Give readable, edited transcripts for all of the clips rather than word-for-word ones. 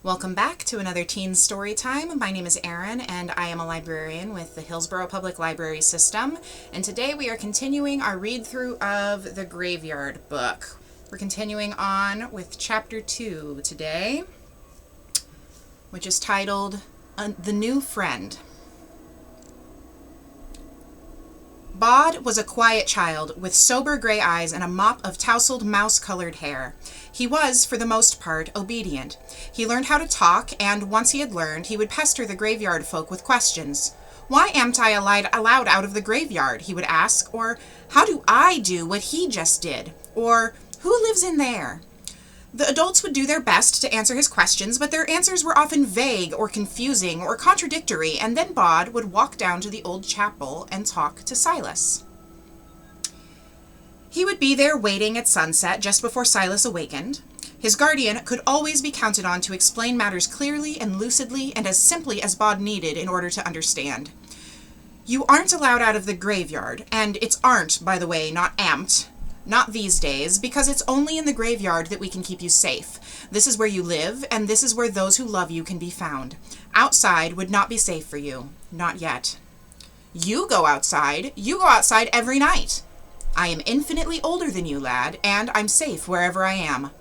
Welcome back to another Teen Storytime. My name is Aryn, and I am a librarian with the Hillsborough Public Library System. And today we are continuing our read-through of the Graveyard book. We're continuing on with Chapter 2 today, which is titled The New Friend. Bod was a quiet child with sober gray eyes and a mop of tousled mouse-colored hair. He was, for the most part, obedient. He learned how to talk, and once he had learned, he would pester the graveyard folk with questions. "Why amn't I allowed out of the graveyard?" he would ask, or "How do I do what he just did?" or "Who lives in there?" The adults would do their best to answer his questions, but their answers were often vague or confusing or contradictory, and then Bod would walk down to the old chapel and talk to Silas. He would be there waiting at sunset just before Silas awakened. His guardian could always be counted on to explain matters clearly and lucidly and as simply as Bod needed in order to understand. "You aren't allowed out of the graveyard, and it's aren't, by the way, not amped. Not these days, because it's only in the graveyard that we can keep you safe. This is where you live, and this is where those who love you can be found. Outside would not be safe for you. Not yet. You go outside. You go outside every night. I am infinitely older than you, lad, and I'm safe wherever I am.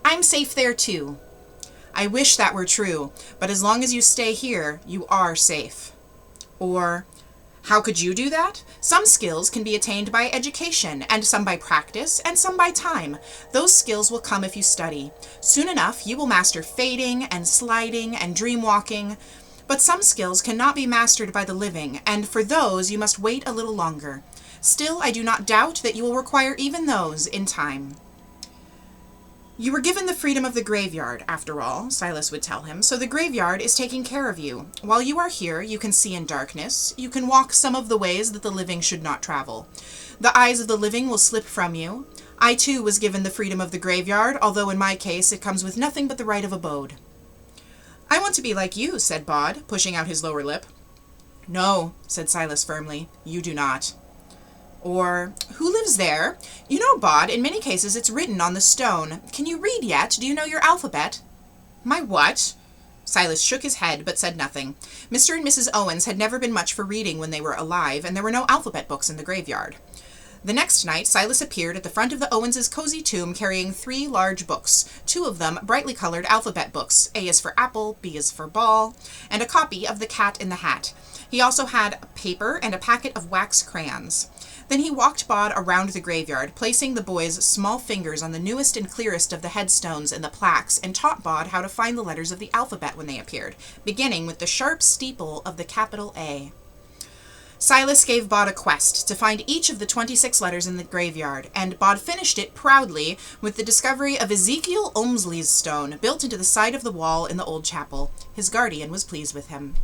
I'm safe there, too. I wish that were true, but as long as you stay here, you are safe." Or, "How could you do that? Some skills can be attained by education, and some by practice, and some by time. Those skills will come if you study. Soon enough, you will master fading and sliding and dream walking. But some skills cannot be mastered by the living, and for those you must wait a little longer. Still, I do not doubt that you will require even those in time. You were given the freedom of the graveyard, after all," Silas would tell him, "so the graveyard is taking care of you. While you are here, you can see in darkness. You can walk some of the ways that the living should not travel. The eyes of the living will slip from you. I, too, was given the freedom of the graveyard, although in my case it comes with nothing but the right of abode." "I want to be like you," said Bod, pushing out his lower lip. "No," said Silas firmly, "you do not." Or, "Who lives there? You know, Bod, in many cases it's written on the stone. Can you read yet? Do you know your alphabet?" "My what?" Silas shook his head, but said nothing. Mr. and Mrs. Owens had never been much for reading when they were alive, and there were no alphabet books in the graveyard. The next night, Silas appeared at the front of the Owens' cozy tomb carrying 3 large books, 2 of them brightly colored alphabet books. A is for apple, B is for ball, and a copy of The Cat in the Hat. He also had paper and a packet of wax crayons. Then he walked Bod around the graveyard, placing the boy's small fingers on the newest and clearest of the headstones and the plaques, and taught Bod how to find the letters of the alphabet when they appeared, beginning with the sharp steeple of the capital A. Silas gave Bod a quest to find each of the 26 letters in the graveyard, and Bod finished it proudly with the discovery of Ezekiel Olmsley's stone built into the side of the wall in the old chapel. His guardian was pleased with him.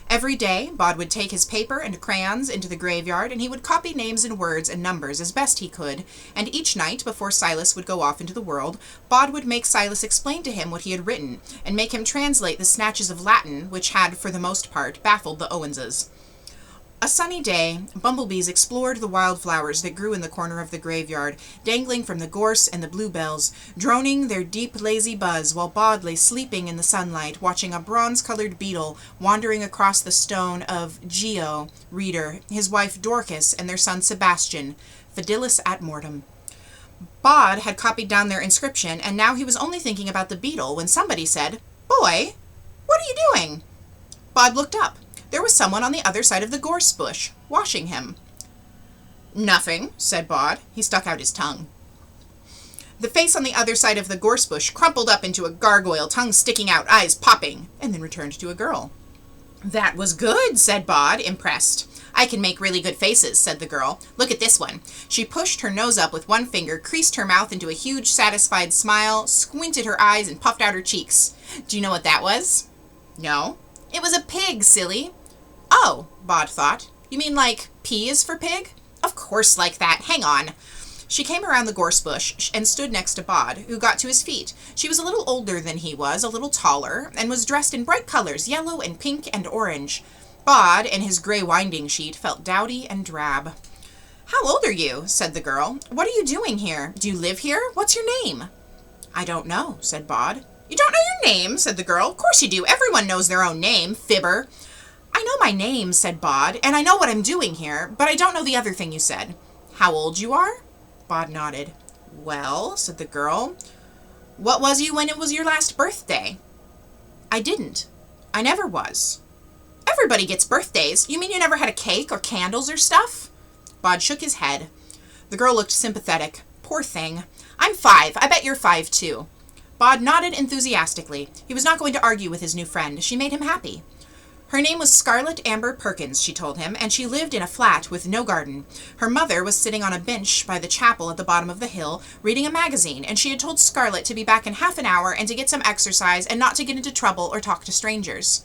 Every day, Bod would take his paper and crayons into the graveyard, and he would copy names and words and numbers as best he could, and each night, before Silas would go off into the world, Bod would make Silas explain to him what he had written, and make him translate the snatches of Latin which had, for the most part, baffled the Owenses. A sunny day, bumblebees explored the wildflowers that grew in the corner of the graveyard, dangling from the gorse and the bluebells, droning their deep, lazy buzz, while Bod lay sleeping in the sunlight, watching a bronze-colored beetle wandering across the stone of Geo, reader, his wife Dorcas, and their son Sebastian, fidelis ad mortem. Bod had copied down their inscription, and now he was only thinking about the beetle when somebody said, "Boy, what are you doing?" Bod looked up. There was someone on the other side of the gorse bush, washing him. "Nothing," said Bod. He stuck out his tongue. The face on the other side of the gorse bush crumpled up into a gargoyle, tongue sticking out, eyes popping, and then returned to a girl. "That was good," said Bod, impressed. "I can make really good faces," said the girl. "Look at this one." She pushed her nose up with one finger, creased her mouth into a huge, satisfied smile, squinted her eyes, and puffed out her cheeks. "Do you know what that was?" "No." "It was a pig, silly." "Oh," Bod thought. "You mean like P is for pig?" "Of course like that. Hang on." She came around the gorse bush and stood next to Bod, who got to his feet. She was a little older than he was, a little taller, and was dressed in bright colors, yellow and pink and orange. Bod, in his gray winding sheet, felt dowdy and drab. "How old are you?" said the girl. "What are you doing here? Do you live here? What's your name?" "I don't know," said Bod. You don't know your name, said the girl. Of course you do. Everyone knows their own name, fibber. I know my name, said Bod, and I know what I'm doing here, but I don't know the other thing you said. How old you are? Bod nodded. Well, said the girl, what was you when it was your last birthday? I didn't. I never was. Everybody gets birthdays. You mean you never had a cake or candles or stuff? Bod shook his head. The girl looked sympathetic. Poor thing. I'm 5. I bet you're 5 too. Bod nodded enthusiastically. He was not going to argue with his new friend. She made him happy. Her name was Scarlett Amber Perkins, she told him, and she lived in a flat with no garden. Her mother was sitting on a bench by the chapel at the bottom of the hill, reading a magazine, and she had told Scarlett to be back in half an hour and to get some exercise and not to get into trouble or talk to strangers.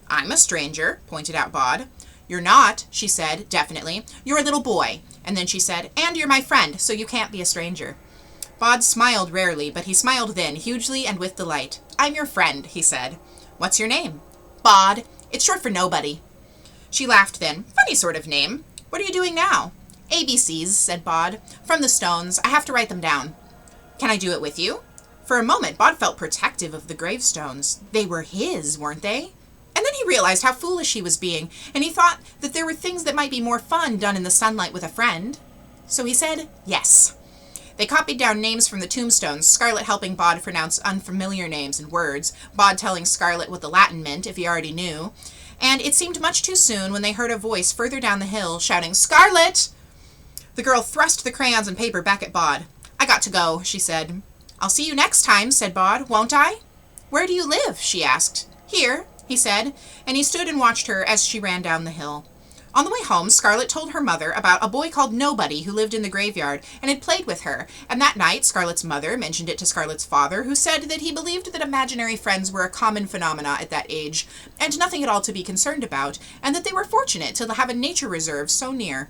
I'm a stranger, pointed out Bod. You're not, she said, definitely. You're a little boy. And then she said, and you're my friend, so you can't be a stranger. Bod smiled rarely, but he smiled then, hugely and with delight. I'm your friend, he said. What's your name? Bod. It's short for nobody. She laughed then. Funny sort of name. What are you doing now? ABCs, said Bod. From the stones. I have to write them down. Can I do it with you? For a moment, Bod felt protective of the gravestones. They were his, weren't they? And then he realized how foolish he was being, and he thought that there were things that might be more fun done in the sunlight with a friend. So he said yes. They copied down names from the tombstones, Scarlett helping Bod pronounce unfamiliar names and words, Bod telling Scarlett what the Latin meant if he already knew. And it seemed much too soon when they heard a voice further down the hill shouting, Scarlett! The girl thrust the crayons and paper back at Bod. I got to go, she said. I'll see you next time, said Bod, won't I? Where do you live? She asked. Here, he said, and he stood and watched her as she ran down the hill. On the way home, Scarlett told her mother about a boy called Nobody who lived in the graveyard and had played with her, and that night Scarlett's mother mentioned it to Scarlett's father, who said that he believed that imaginary friends were a common phenomena at that age, and nothing at all to be concerned about, and that they were fortunate to have a nature reserve so near.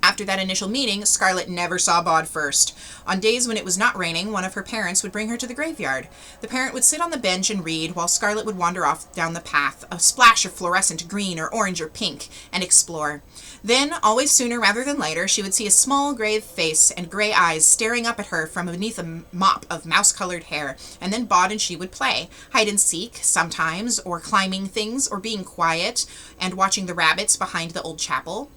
After that initial meeting, Scarlett never saw Bod first. On days when it was not raining, one of her parents would bring her to the graveyard. The parent would sit on the bench and read, while Scarlett would wander off down the path, a splash of fluorescent green or orange or pink, and explore. Then, always sooner rather than later, she would see a small grave face and gray eyes staring up at her from beneath a mop of mouse-colored hair, and then Bod and she would play, hide and seek, sometimes, or climbing things, or being quiet, and watching the rabbits behind the old chapel.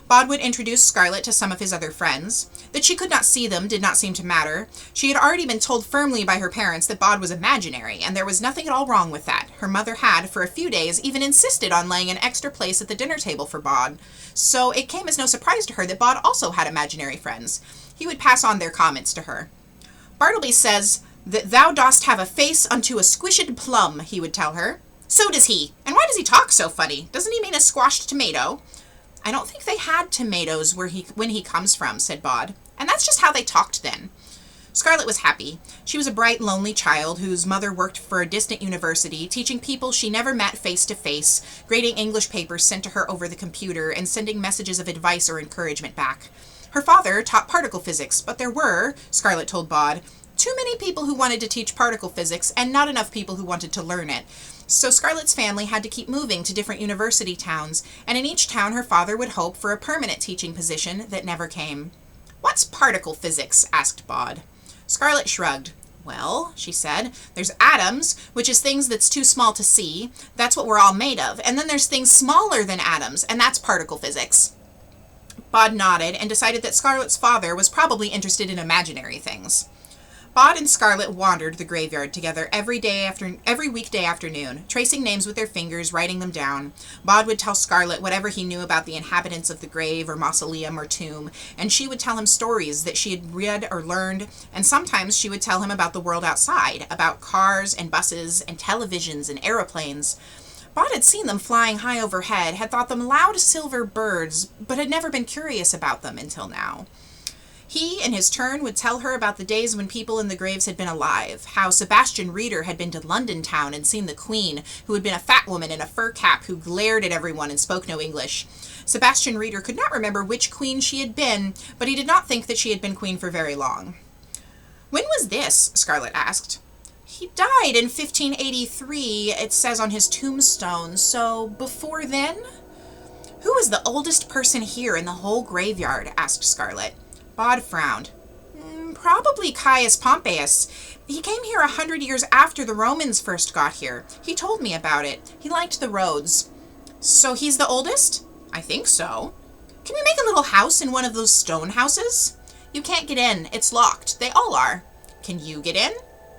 Bod would introduce Scarlett to some of his other friends. That she could not see them did not seem to matter. She had already been told firmly by her parents that Bod was imaginary, and there was nothing at all wrong with that. Her mother had, for a few days, even insisted on laying an extra place at the dinner table for Bod, so it came as no surprise to her that Bod also had imaginary friends. He would pass on their comments to her. Bartleby says that thou dost have a face unto a squished plum, he would tell her. So does he. And why does he talk so funny? Doesn't he mean a squashed tomato? I don't think they had tomatoes when he comes from, said Bod. And that's just how they talked then. Scarlett was happy. She was a bright, lonely child whose mother worked for a distant university, teaching people she never met face to face, grading English papers sent to her over the computer, and sending messages of advice or encouragement back. Her father taught particle physics, but there were, Scarlett told Bod, too many people who wanted to teach particle physics and not enough people who wanted to learn it. So Scarlett's family had to keep moving to different university towns, and in each town her father would hope for a permanent teaching position that never came. What's particle physics? Asked Bod. Scarlett shrugged. Well, she said, there's atoms, which is things that's too small to see. That's what we're all made of. And then there's things smaller than atoms, and that's particle physics. Bod nodded and decided that Scarlett's father was probably interested in imaginary things. Bod and Scarlett wandered the graveyard together every weekday afternoon, tracing names with their fingers, writing them down. Bod would tell Scarlett whatever he knew about the inhabitants of the grave or mausoleum or tomb, and she would tell him stories that she had read or learned, and sometimes she would tell him about the world outside, about cars and buses and televisions and aeroplanes. Bod had seen them flying high overhead, had thought them loud silver birds, but had never been curious about them until now. He, in his turn, would tell her about the days when people in the graves had been alive, how Sebastian Reader had been to London town and seen the Queen, who had been a fat woman in a fur cap who glared at everyone and spoke no English. Sebastian Reader could not remember which queen she had been, but he did not think that she had been queen for very long. When was this? Scarlett asked. He died in 1583, it says on his tombstone, so before then? Who was the oldest person here in the whole graveyard? Asked Scarlett. Bod frowned. Probably Probably Caius Pompeius. He came here 100 years after the Romans first got here. He told me about it. He liked the roads. So he's the oldest? I think so. Can we make a little house in one of those stone houses? You can't get in. It's locked. They all are. Can you get in?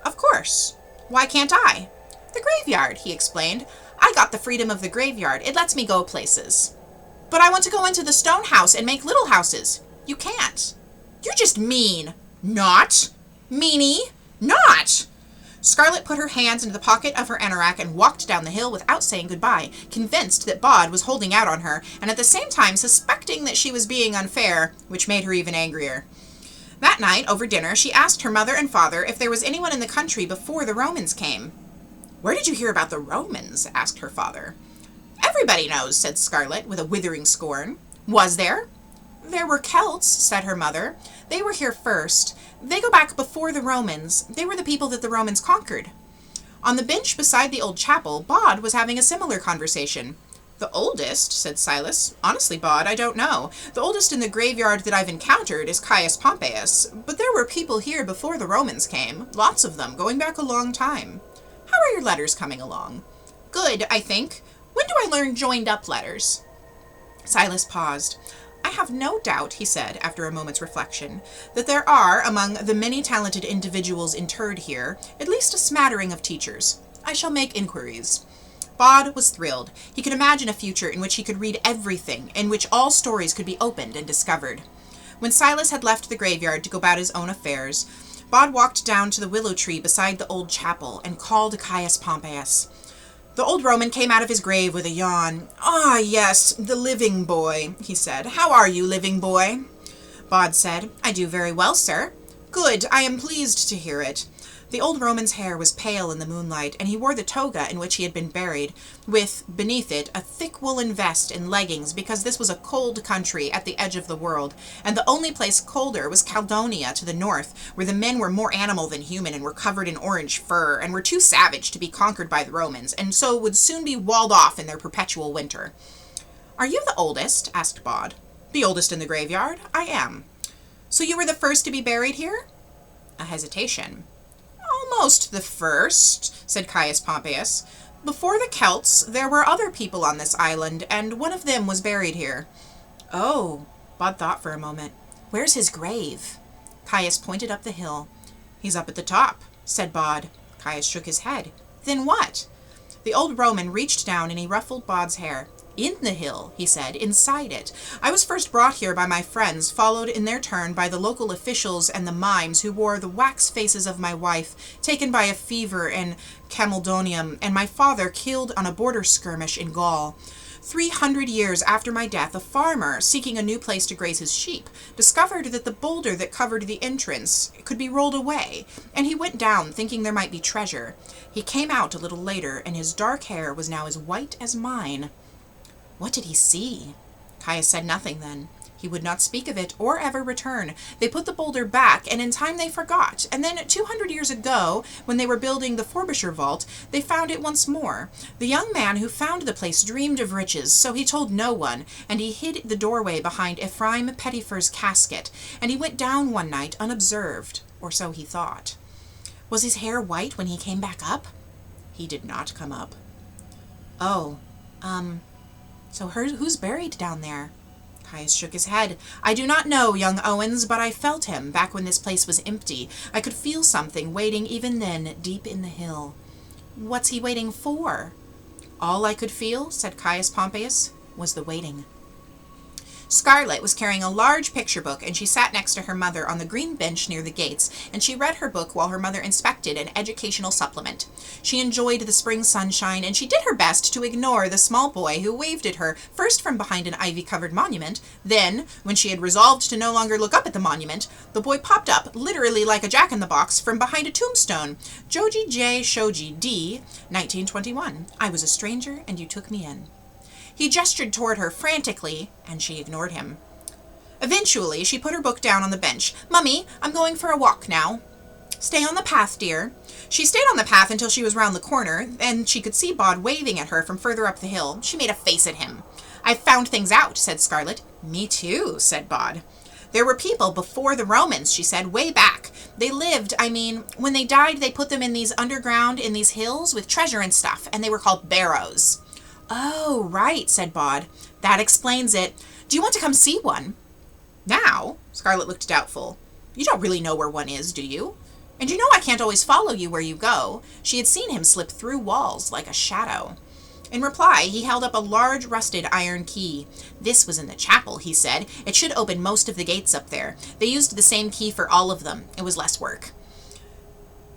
Of course. Why can't I? The graveyard, he explained. I got the freedom of the graveyard. It lets me go places. But I want to go into the stone house and make little houses. You can't. You're just mean. Not. Meanie. Not. Scarlet put her hands into the pocket of her anorak and walked down the hill without saying goodbye, convinced that Bod was holding out on her, and at the same time suspecting that she was being unfair, which made her even angrier. That night, over dinner, she asked her mother and father if there was anyone in the country before the Romans came. Where did you hear about the Romans? Asked her father. Everybody knows, said Scarlet, with a withering scorn. Was there? There were Celts, said her mother. They were here first. They go back before the Romans. They were the people that the Romans conquered. On the bench beside the old chapel, Bod was having a similar conversation. The oldest, said Silas. Honestly, Bod, I don't know. The oldest in the graveyard that I've encountered is Caius Pompeius, but there were people here before the Romans came. Lots of them, going back a long time. How are your letters coming along? Good, I think. When do I learn joined-up letters? Silas paused. I have no doubt, he said, after a moment's reflection, that there are, among the many talented individuals interred here, at least a smattering of teachers. I shall make inquiries. Bod was thrilled. He could imagine a future in which he could read everything, in which all stories could be opened and discovered. When Silas had left the graveyard to go about his own affairs, Bod walked down to the willow tree beside the old chapel and called Caius Pompeius. The old Roman came out of his grave with a yawn. Ah, yes, the living boy, he said. How are you, living boy? Bod said, I do very well, sir. Good, I am pleased to hear it. The old Roman's hair was pale in the moonlight, and he wore the toga in which he had been buried, with, beneath it, a thick woolen vest and leggings, because this was a cold country at the edge of the world, and the only place colder was Caledonia to the north, where the men were more animal than human and were covered in orange fur, and were too savage to be conquered by the Romans, and so would soon be walled off in their perpetual winter. Are you the oldest? Asked Bod. The oldest in the graveyard? I am. So you were the first to be buried here? A hesitation. Almost the first, said Caius Pompeius. Before the Celts, there were other people on this island, and one of them was buried here. Oh, Bod thought for a moment. Where's his grave? Caius pointed up the hill. He's up at the top, said Bod. Caius shook his head. Then what? The old Roman reached down and he ruffled Bod's hair. In the hill, he said, inside it. I was first brought here by my friends, followed in their turn by the local officials and the mimes who wore the wax faces of my wife, taken by a fever in Camaldonium, and my father killed on a border skirmish in Gaul. 300 years after my death, a farmer, seeking a new place to graze his sheep, discovered that the boulder that covered the entrance could be rolled away, and he went down thinking there might be treasure. He came out a little later, and his dark hair was now as white as mine. What did he see? Caius said nothing then. He would not speak of it or ever return. They put the boulder back, and in time they forgot. And then 200 years ago, when they were building the Frobisher vault, they found it once more. The young man who found the place dreamed of riches, so he told no one, and he hid the doorway behind Ephraim Pettifer's casket, and he went down one night unobserved, or so he thought. Was his hair white when he came back up? He did not come up. Oh, so who's buried down there? Caius shook his head. I do not know, young Owens, but I felt him back when this place was empty. I could feel something waiting even then, deep in the hill. What's he waiting for? All I could feel, said Caius Pompeius, was the waiting. Scarlet was carrying a large picture book, and she sat next to her mother on the green bench near the gates, and she read her book while her mother inspected an educational supplement. She enjoyed the spring sunshine, and she did her best to ignore the small boy who waved at her, first from behind an ivy-covered monument. Then, when she had resolved to no longer look up at the monument, the boy popped up, literally like a jack-in-the-box, from behind a tombstone. Joji J. Shoji D. 1921. I was a stranger, and you took me in. He gestured toward her frantically, and she ignored him. Eventually, she put her book down on the bench. Mummy, I'm going for a walk now. Stay on the path, dear. She stayed on the path until she was round the corner, and she could see Bod waving at her from further up the hill. She made a face at him. I've found things out, said Scarlet. Me too, said Bod. There were people before the Romans, she said, way back. They lived, when they died, they put them in these underground, in these hills with treasure and stuff, and they were called barrows. Oh, right, said Bod. That explains it. Do you want to come see one? Now? Scarlet looked doubtful. You don't really know where one is, do you? And you know I can't always follow you where you go. She had seen him slip through walls like a shadow. In reply, he held up a large rusted iron key. This was in the chapel, he said. It should open most of the gates up there. They used the same key for all of them. It was less work.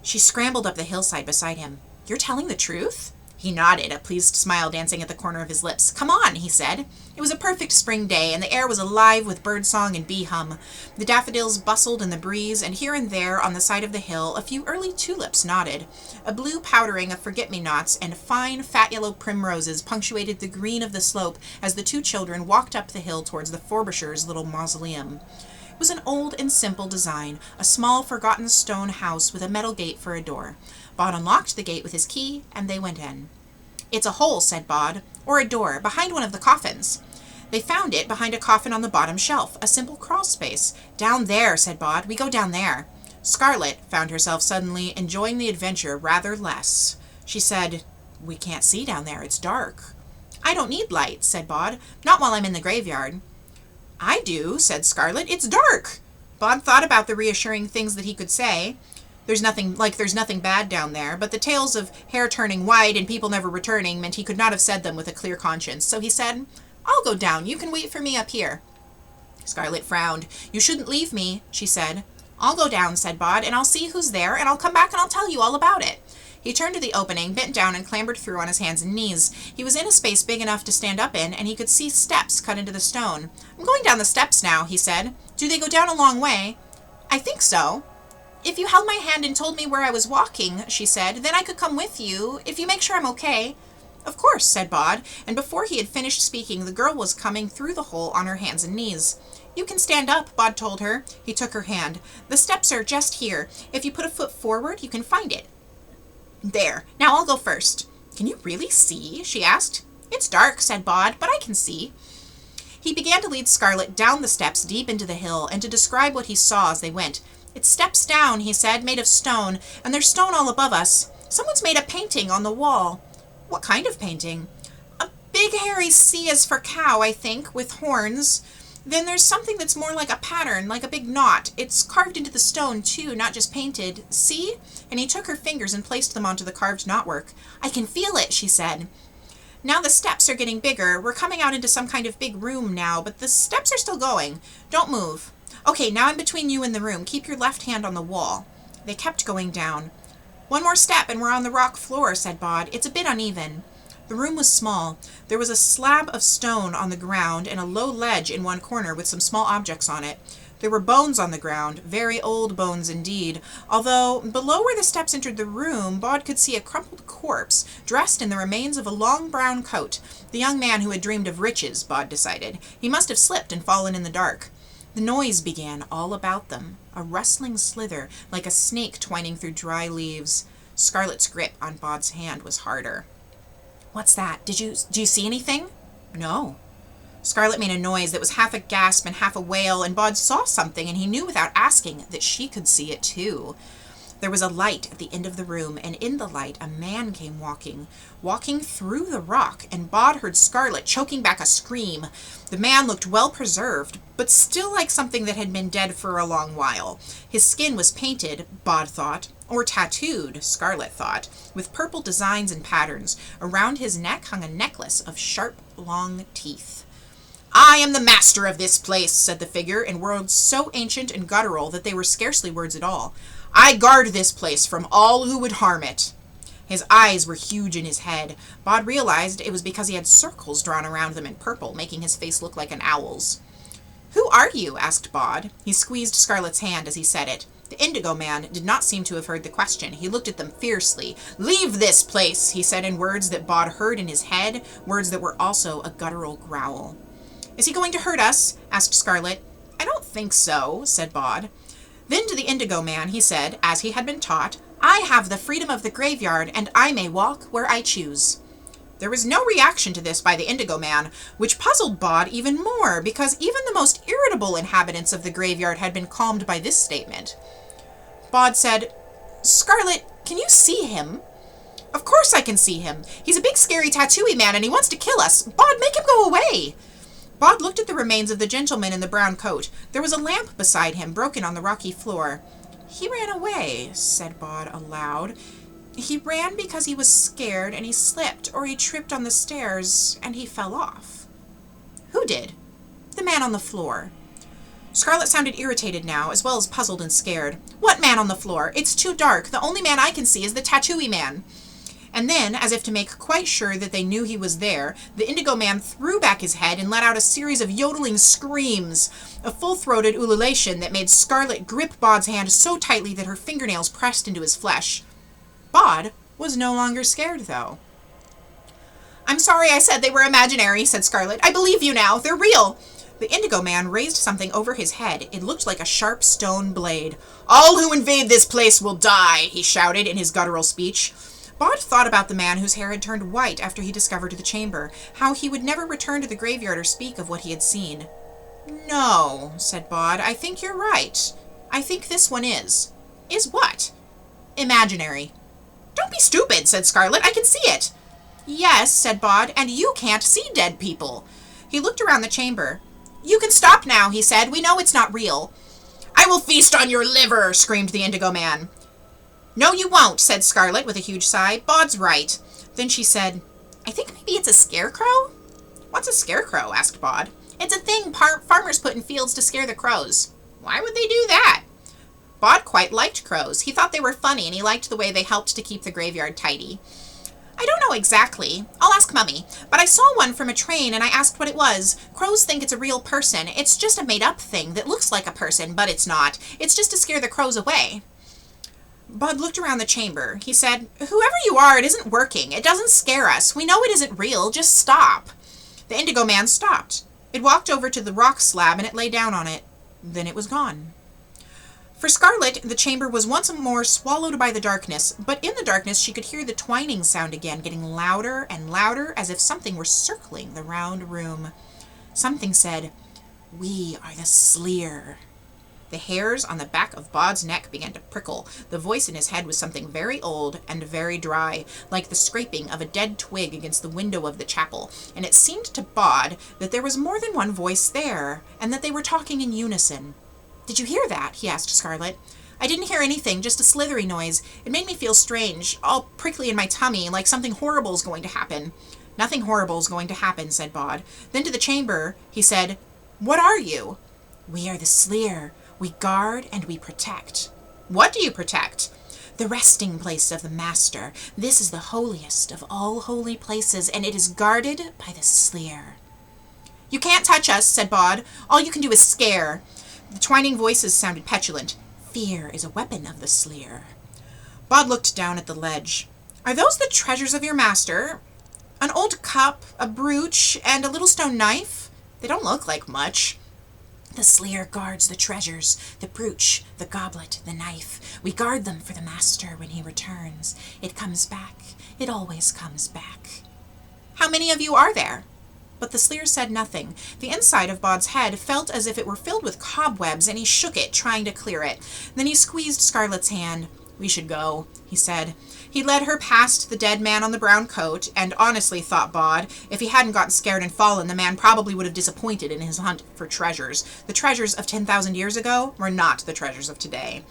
She scrambled up the hillside beside him. You're telling the truth? He nodded, a pleased smile dancing at the corner of his lips. Come on, he said. It was a perfect spring day, and the air was alive with birdsong and bee hum. The daffodils bustled in the breeze, and here and there on the side of the hill a few early tulips nodded. A blue powdering of forget-me-nots and fine, fat yellow primroses punctuated the green of the slope as the two children walked up the hill towards the Frobishers' little mausoleum. It was an old and simple design, a small, forgotten stone house with a metal gate for a door. Bod unlocked the gate with his key, and they went in. It's a hole, said Bod, or a door, behind one of the coffins. They found it behind a coffin on the bottom shelf, a simple crawl space. Down there, said Bod. We go down there. Scarlet found herself suddenly enjoying the adventure rather less. She said, We can't see down there. It's dark. I don't need light, said Bod. Not while I'm in the graveyard. I do, said Scarlet. It's dark. Bod thought about the reassuring things that he could say. There's nothing bad down there, but the tales of hair turning white and people never returning meant he could not have said them with a clear conscience. So he said, I'll go down. You can wait for me up here. Scarlet frowned. You shouldn't leave me, she said. I'll go down, said Bod, and I'll see who's there, and I'll come back and I'll tell you all about it. He turned to the opening, bent down, and clambered through on his hands and knees. He was in a space big enough to stand up in, and he could see steps cut into the stone. I'm going down the steps now, he said. Do they go down a long way? I think so. If you held my hand and told me where I was walking, she said, then I could come with you, if you make sure I'm okay. Of course, said Bod, and before he had finished speaking, the girl was coming through the hole on her hands and knees. You can stand up, Bod told her. He took her hand. The steps are just here. If you put a foot forward, you can find it. There. Now I'll go first. Can you really see? She asked. It's dark, said Bod, but I can see. He began to lead Scarlet down the steps deep into the hill and to describe what he saw as they went. It's steps down, he said, made of stone, and there's stone all above us. Someone's made a painting on the wall. What kind of painting? A big hairy C is for cow, I think, with horns. Then there's something that's more like a pattern, like a big knot. It's carved into the stone, too, not just painted. See? And he took her fingers and placed them onto the carved knotwork. I can feel it, she said. Now the steps are getting bigger. We're coming out into some kind of big room now, but the steps are still going. Don't move. Okay, now I'm between you and the room. Keep your left hand on the wall. They kept going down. One more step and we're on the rock floor, said Bod. It's a bit uneven. The room was small. There was a slab of stone on the ground and a low ledge in one corner with some small objects on it. There were bones on the ground, very old bones indeed, although below where the steps entered the room, Bod could see a crumpled corpse, dressed in the remains of a long brown coat. The young man who had dreamed of riches, Bod decided. He must have slipped and fallen in the dark. The noise began all about them, a rustling slither, like a snake twining through dry leaves. Scarlet's grip on Bod's hand was harder. What's that? Do you see anything? No. Scarlet made a noise that was half a gasp and half a wail, and Bod saw something, and he knew without asking that she could see it too. There was a light at the end of the room, and in the light a man came walking through the rock, and Bod heard Scarlet choking back a scream. The man looked well preserved, but still like something that had been dead for a long while. His skin was painted, Bod thought, or tattooed, Scarlet thought, with purple designs and patterns. Around his neck hung a necklace of sharp, long teeth. I am the master of this place, said the figure, in words so ancient and guttural that they were scarcely words at all. I guard this place from all who would harm it. His eyes were huge in his head. Bod realized it was because he had circles drawn around them in purple, making his face look like an owl's. Who are you? Asked Bod. He squeezed Scarlet's hand as he said it. The indigo man did not seem to have heard the question. He looked at them fiercely. Leave this place, he said in words that Bod heard in his head, words that were also a guttural growl. Is he going to hurt us? Asked Scarlet. I don't think so, said Bod. Then to the indigo man he said, as he had been taught, I have the freedom of the graveyard, and I may walk where I choose. There was no reaction to this by the Indigo Man, which puzzled Bod even more, because even the most irritable inhabitants of the graveyard had been calmed by this statement. Bod said, "Scarlet, can you see him?" "Of course I can see him. He's a big scary tattooey man and he wants to kill us. Bod, make him go away." Bod looked at the remains of the gentleman in the brown coat. There was a lamp beside him, broken on the rocky floor. "He ran away," said Bod aloud. "He ran because he was scared and he slipped, or he tripped on the stairs and he fell off." "Who did?" "The man on the floor." Scarlet sounded irritated now, as well as puzzled and scared. "What man on the floor? It's too dark. The only man I can see is the tattooey man." And then, as if to make quite sure that they knew he was there, the Indigo Man threw back his head and let out a series of yodeling screams, a full-throated ululation that made Scarlet grip Bod's hand so tightly that her fingernails pressed into his flesh. Bod was no longer scared, though. "I'm sorry I said they were imaginary," said Scarlet. "I believe you now. They're real." The Indigo Man raised something over his head. It looked like a sharp stone blade. "All who invade this place will die," he shouted in his guttural speech. Bod thought about the man whose hair had turned white after he discovered the chamber, how he would never return to the graveyard or speak of what he had seen. "No," said Bod, "I think you're right. I think this one is." "Is what?" "Imaginary." "Don't be stupid," said Scarlet. "I can see it." "Yes," said Bod, "and you can't see dead people." He looked around the chamber. "You can stop now," he said. "We know it's not real." "I will feast on your liver," screamed the Indigo Man. "No, you won't," said Scarlet with a huge sigh. "Bod's right." Then she said, "I think maybe it's a scarecrow." "What's a scarecrow?" asked Bod. "It's a thing farmers put in fields to scare the crows." "Why would they do that?" Bod quite liked crows. He thought they were funny, and he liked the way they helped to keep the graveyard tidy. "I don't know exactly. I'll ask Mummy. But I saw one from a train, and I asked what it was. Crows think it's a real person. It's just a made-up thing that looks like a person, but it's not. It's just to scare the crows away." Bod looked around the chamber. He said, "Whoever you are, it isn't working. It doesn't scare us. We know it isn't real. Just stop." The Indigo Man stopped. It walked over to the rock slab, and it lay down on it. Then it was gone. For Scarlet, the chamber was once more swallowed by the darkness, but in the darkness she could hear the twining sound again, getting louder and louder, as if something were circling the round room. Something said, "We are the Sleer." The hairs on the back of Bod's neck began to prickle. The voice in his head was something very old and very dry, like the scraping of a dead twig against the window of the chapel, and it seemed to Bod that there was more than one voice there, and that they were talking in unison. "Did you hear that?" he asked Scarlet. "I didn't hear anything, just a slithery noise. It made me feel strange, all prickly in my tummy, like something horrible is going to happen." "Nothing horrible is going to happen," said Bod. Then to the chamber, he said, "What are you?" "We are the Sleer. We guard and we protect." "What do you protect?" "The resting place of the Master. This is the holiest of all holy places, and it is guarded by the Sleer." "You can't touch us," said Bod. "All you can do is scare." The twining voices sounded petulant. "Fear is a weapon of the Sleer." Bod looked down at the ledge. "Are those the treasures of your master? An old cup, a brooch, and a little stone knife? They don't look like much." "The Sleer guards the treasures, the brooch, the goblet, the knife. We guard them for the Master when he returns. It comes back. It always comes back." "How many of you are there?" But the Sleer said nothing. The inside of Bod's head felt as if it were filled with cobwebs, and he shook it, trying to clear it. Then he squeezed Scarlet's hand. "We should go," he said. He led her past the dead man on the brown coat, and honestly, thought Bod, if he hadn't gotten scared and fallen, the man probably would have disappointed in his hunt for treasures. The treasures of 10,000 years ago were not the treasures of today.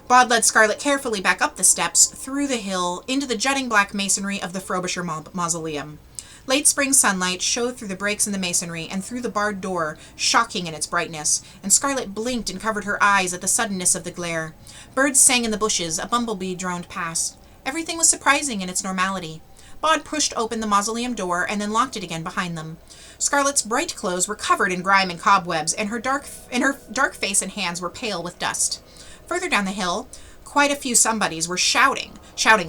Bod led Scarlet carefully back up the steps, through the hill, into the jutting black masonry of the Frobisher Mausoleum. Late spring sunlight showed through the breaks in the masonry and through the barred door, shocking in its brightness, and Scarlet blinked and covered her eyes at the suddenness of the glare. Birds sang in the bushes, a bumblebee droned past. Everything was surprising in its normality. Bod pushed open the mausoleum door and then locked it again behind them. Scarlet's bright clothes were covered in grime and cobwebs, and her dark face and hands were pale with dust. Further down the hill, quite a few somebodies were shouting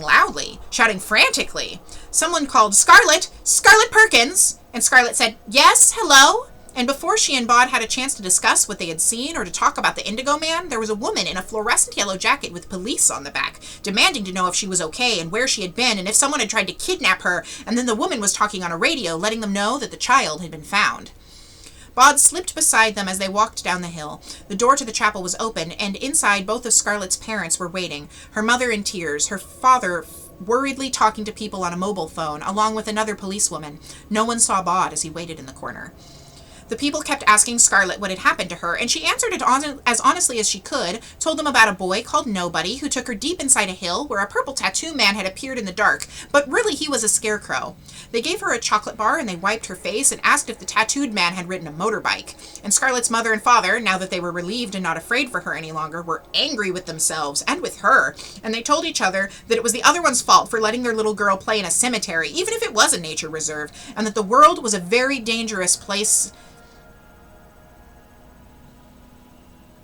loudly, shouting frantically. Someone called, "Scarlet! Scarlet Perkins!" And Scarlet said, "Yes, hello?" And before she and Bod had a chance to discuss what they had seen or to talk about the Indigo Man, there was a woman in a fluorescent yellow jacket with police on the back, demanding to know if she was okay and where she had been and if someone had tried to kidnap her, and then the woman was talking on a radio, letting them know that the child had been found. Bod slipped beside them as they walked down the hill. The door to the chapel was open, and inside both of Scarlett's parents were waiting, her mother in tears, her father worriedly talking to people on a mobile phone, along with another policewoman. No one saw Bod as he waited in the corner. The people kept asking Scarlett what had happened to her, and she answered it as honestly as she could, told them about a boy called Nobody who took her deep inside a hill where a purple tattoo man had appeared in the dark, but really he was a scarecrow. They gave her a chocolate bar and they wiped her face and asked if the tattooed man had ridden a motorbike. And Scarlett's mother and father, now that they were relieved and not afraid for her any longer, were angry with themselves and with her, and they told each other that it was the other one's fault for letting their little girl play in a cemetery, even if it was a nature reserve, and that the world was a very dangerous place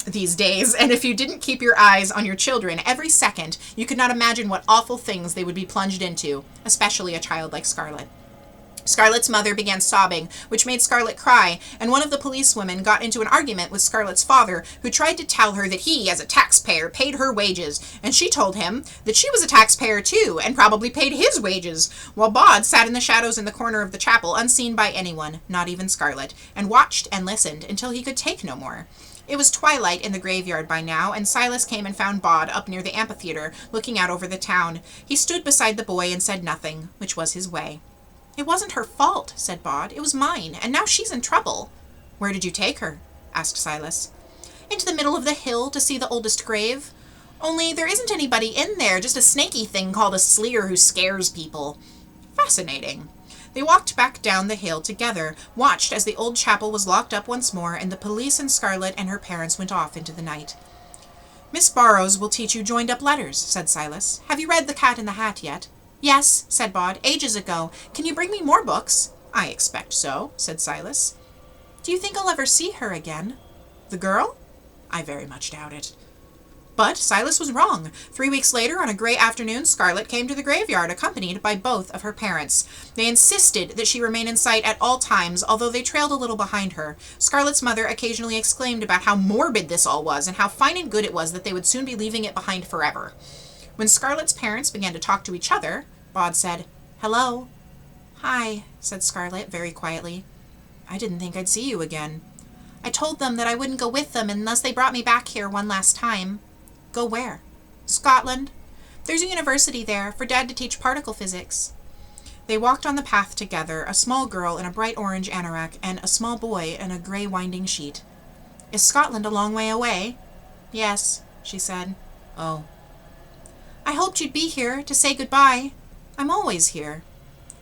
these days, and if you didn't keep your eyes on your children every second, you could not imagine what awful things they would be plunged into, especially a child like Scarlett. Scarlett's mother began sobbing, which made Scarlett cry, and one of the policewomen got into an argument with Scarlett's father, who tried to tell her that he, as a taxpayer, paid her wages, and she told him that she was a taxpayer too, and probably paid his wages, while Bod sat in the shadows in the corner of the chapel, unseen by anyone, not even Scarlett, and watched and listened until he could take no more. It was twilight in the graveyard by now, and Silas came and found Bod up near the amphitheater, looking out over the town. He stood beside the boy and said nothing, which was his way. "It wasn't her fault," said Bod. "It was mine, and now she's in trouble." "Where did you take her?" asked Silas. "Into the middle of the hill to see the oldest grave. Only there isn't anybody in there, just a snaky thing called a sleer who scares people." "Fascinating." They walked back down the hill together, watched as the old chapel was locked up once more, and the police and Scarlett and her parents went off into the night. "Miss Barrows will teach you joined-up letters," said Silas. "Have you read The Cat in the Hat yet?" "Yes," said Bod, "ages ago. Can you bring me more books?" "I expect so," said Silas. "Do you think I'll ever see her again?" "The girl? I very much doubt it." But Silas was wrong. 3 weeks later, on a gray afternoon, Scarlett came to the graveyard, accompanied by both of her parents. They insisted that she remain in sight at all times, although they trailed a little behind her. Scarlett's mother occasionally exclaimed about how morbid this all was, and how fine and good it was that they would soon be leaving it behind forever. When Scarlett's parents began to talk to each other, Bod said, "Hello." "Hi," said Scarlett very quietly. "I didn't think I'd see you again." "I told them that I wouldn't go with them unless they brought me back here one last time." "Go where?" "Scotland. There's a university there for Dad to teach particle physics." They walked on the path together, a small girl in a bright orange anorak and a small boy in a gray winding sheet. "Is Scotland a long way away?" "Yes," she said. "Oh." "I hoped you'd be here to say goodbye." "I'm always here."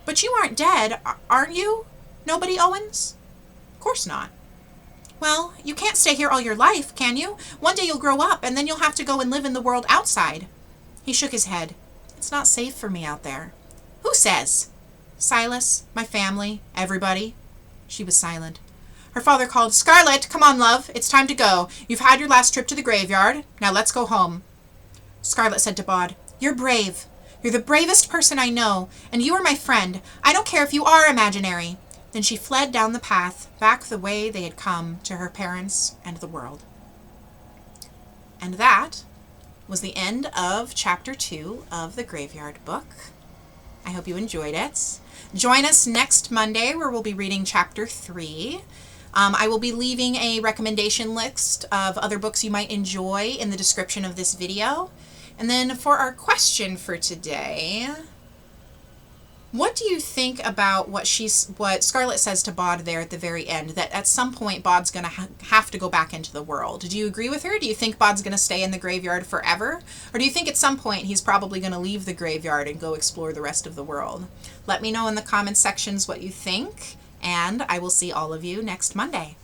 "But you aren't dead, aren't you? Nobody Owens?" "Of course not." "Well, you can't stay here all your life, can you? One day you'll grow up, and then you'll have to go and live in the world outside." He shook his head. "It's not safe for me out there." "Who says?" "Silas, my family, everybody." She was silent. Her father called, "Scarlett, come on, love. It's time to go. You've had your last trip to the graveyard. Now let's go home." Scarlett said to Bod, "You're brave. You're the bravest person I know, and you are my friend. I don't care if you are imaginary." Then she fled down the path, back the way they had come, to her parents and the world. And that was the end of Chapter 2 of the Graveyard Book. I hope you enjoyed it. Join us next Monday, where we'll be reading Chapter 3. I will be leaving a recommendation list of other books you might enjoy in the description of this video. And then for our question for today, what do you think about what Scarlett says to Bod there at the very end, that at some point Bod's going to have to go back into the world? Do you agree with her? Do you think Bod's going to stay in the graveyard forever? Or do you think at some point he's probably going to leave the graveyard and go explore the rest of the world? Let me know in the comments sections what you think, and I will see all of you next Monday.